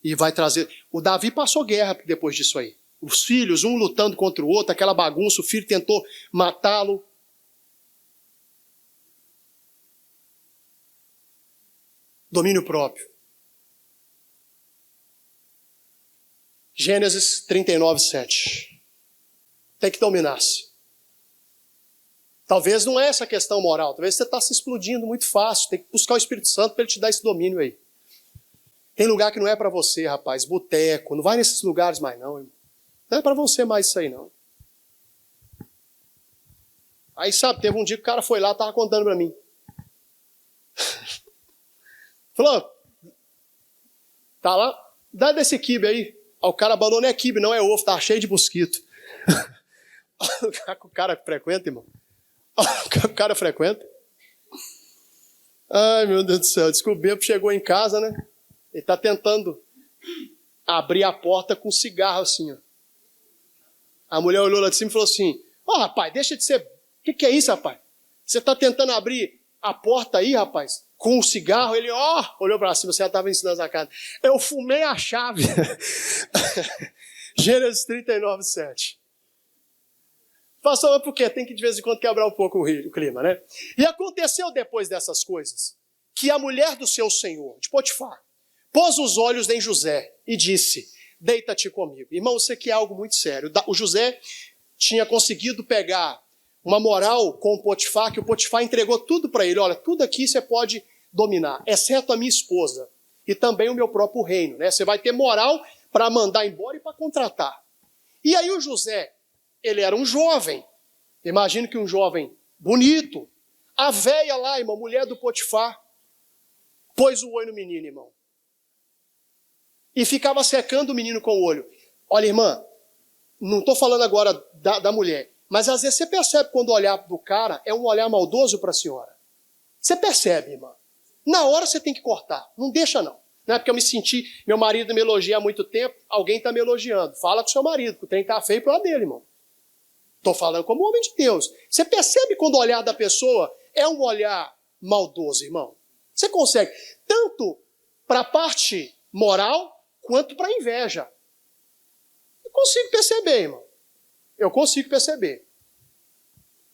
e vai trazer... O Davi passou guerra depois disso aí. Os filhos, um lutando contra o outro, aquela bagunça, o filho tentou matá-lo. Domínio próprio. Gênesis 39, 7. Tem que dominar-se. Talvez não é essa questão moral, talvez você está se explodindo muito fácil, tem que buscar o Espírito Santo para ele te dar esse domínio aí. Tem lugar que não é para você, rapaz, boteco, não vai nesses lugares mais não, irmão. Não é para você mais isso aí não. Aí sabe, teve um dia que o cara foi lá, estava contando para mim. Falou, tá lá, dá desse quibe aí. O cara abandonou, não é quibe, não é ovo, tá cheio de mosquito. O cara frequenta, irmão. O cara frequenta. Ai, meu Deus do céu. Diz que o bêbado chegou em casa, né? Ele está tentando abrir a porta com um cigarro assim, ó. A mulher olhou lá de cima e falou assim: rapaz, deixa de ser... O que é isso, rapaz? Você está tentando abrir a porta aí, rapaz, com um cigarro? Ele, olhou para cima, você já estava ensinando a casa. Eu fumei a chave. Gênesis 39, 7. Pastor, mas por quê? Tem que de vez em quando quebrar um pouco o clima, né? E aconteceu depois dessas coisas, que a mulher do seu senhor, de Potifar, pôs os olhos em José e disse: deita-te comigo. Irmão, isso aqui é algo muito sério. O José tinha conseguido pegar uma moral com o Potifar, que o Potifar entregou tudo para ele. Olha, tudo aqui você pode dominar, exceto a minha esposa e também o meu próprio reino, né? Você vai ter moral para mandar embora e para contratar. E aí o José, ele era um jovem. Imagino que um jovem bonito. A véia lá, irmão, mulher do Potifar, pôs o olho no menino, irmão. E ficava secando o menino com o olho. Olha, irmã, não estou falando agora da mulher, mas às vezes você percebe quando o olhar do cara é um olhar maldoso para a senhora. Você percebe, irmã. Na hora você tem que cortar. Não deixa, não. Não é porque eu me senti, meu marido me elogia há muito tempo, alguém está me elogiando. Fala com o seu marido, que o trem está feio para o lado dele, irmão. Estou falando como homem de Deus. Você percebe quando o olhar da pessoa é um olhar maldoso, irmão? Você consegue, tanto para a parte moral, quanto para a inveja. Eu consigo perceber, irmão. Eu consigo perceber.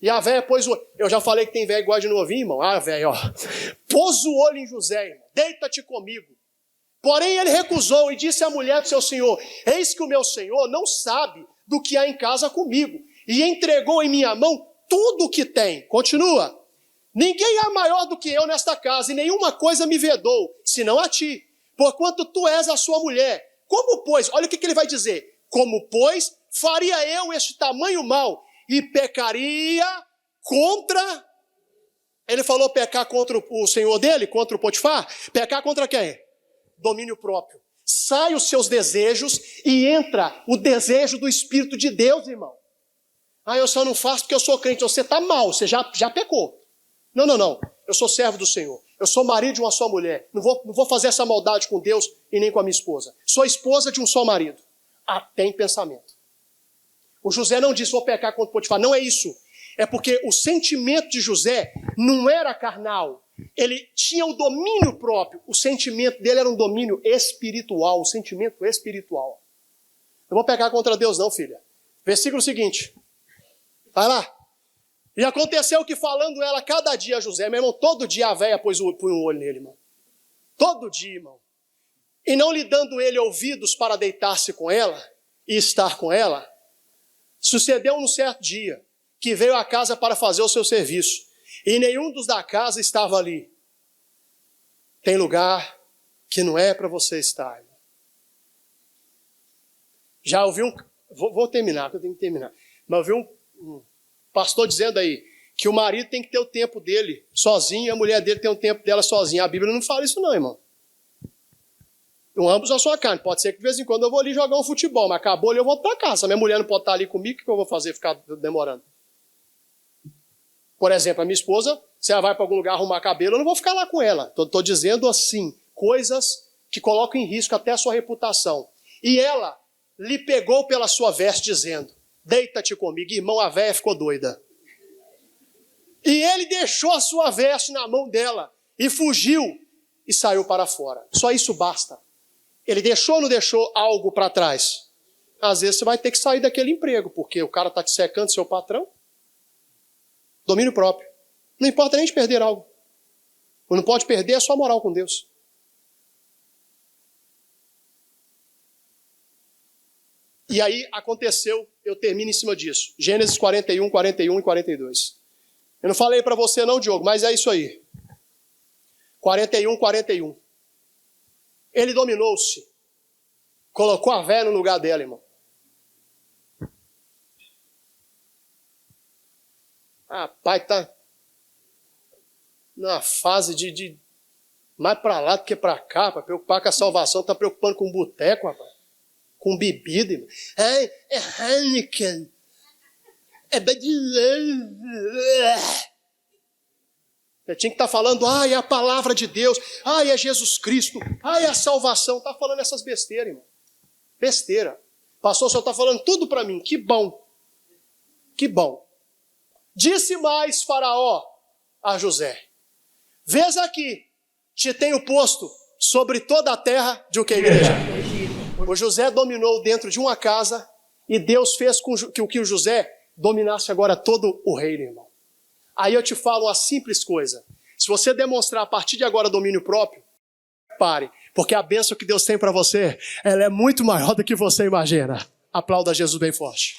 E a véia pôs o... Eu já falei que tem véia igual de novinho, irmão. Ah, véia, pôs o olho em José, irmão. Deita-te comigo. Porém, ele recusou e disse à mulher do seu senhor: eis que o meu senhor não sabe do que há em casa comigo, e entregou em minha mão tudo o que tem. Continua. Ninguém é maior do que eu nesta casa, e nenhuma coisa me vedou, senão a ti, porquanto tu és a sua mulher. Como, pois, olha o que ele vai dizer: como, pois, faria eu este tamanho mal, e pecaria contra... Ele falou pecar contra o senhor dele, contra o Potifar? Pecar contra quem? Domínio próprio. sai os seus desejos e entra o desejo do Espírito de Deus, irmão. Eu só não faço porque eu sou crente. Você está mal, você já pecou. Não. Eu sou servo do Senhor. Eu sou marido de uma só mulher. Não vou fazer essa maldade com Deus e nem com a minha esposa. Sou esposa de um só marido. Até em pensamento. O José não disse, vou pecar contra Potifar. Não é isso. É porque o sentimento de José não era carnal. Ele tinha o domínio próprio. O sentimento dele era um domínio espiritual. O sentimento espiritual. Não vou pecar contra Deus não, filha. Versículo seguinte. Vai lá. E aconteceu que falando ela cada dia a José, meu irmão, todo dia a véia pôs um olho nele, irmão. Todo dia, irmão. E não lhe dando ele ouvidos para deitar-se com ela e estar com ela, sucedeu num certo dia que veio à casa para fazer o seu serviço. E nenhum dos da casa estava ali. Tem lugar que não é para você estar, irmão. Já ouvi Vou terminar, que eu tenho que terminar. Mas ouvi um pastor dizendo aí que o marido tem que ter o tempo dele sozinho e a mulher dele tem o tempo dela sozinha. A Bíblia não fala isso não, irmão. Então, ambos a sua carne. Pode ser que de vez em quando eu vou ali jogar um futebol, mas acabou ali eu volto para casa. Se a minha mulher não pode estar ali comigo, o que eu vou fazer ficar demorando? Por exemplo, a minha esposa, se ela vai para algum lugar arrumar cabelo, eu não vou ficar lá com ela. Estou dizendo assim, coisas que colocam em risco até a sua reputação. E ela lhe pegou pela sua veste dizendo, deita-te comigo. Irmão, a véia ficou doida. E ele deixou a sua veste na mão dela e fugiu e saiu para fora. Só isso basta. Ele deixou ou não deixou algo para trás? Às vezes você vai ter que sair daquele emprego, porque o cara está te secando, seu patrão. Domínio próprio. Não importa nem de perder algo. O não pode perder é só moral com Deus. E aí aconteceu, eu termino em cima disso. Gênesis 41, 41 e 42. Eu não falei para você não, Diogo, mas é isso aí. 41, 41. Ele dominou-se. Colocou a véia no lugar dela, irmão. Pai, tá na fase de mais para lá do que para cá, para preocupar com a salvação, tá preocupando com boteco, rapaz. Com bebida, irmão. É Heineken. É Budweiser. Eu tinha que estar falando, é a palavra de Deus, é Jesus Cristo, é a salvação. Está falando essas besteiras, irmão. Besteira. Pastor, o senhor está falando tudo para mim. Que bom. Que bom. Disse mais Faraó a José, vês aqui, te tenho posto sobre toda a terra de o que, igreja? O José dominou dentro de uma casa e Deus fez com que o José dominasse agora todo o reino, irmão. Aí eu te falo uma simples coisa. Se você demonstrar a partir de agora domínio próprio, pare. Porque a bênção que Deus tem para você, ela é muito maior do que você imagina. Aplauda Jesus bem forte.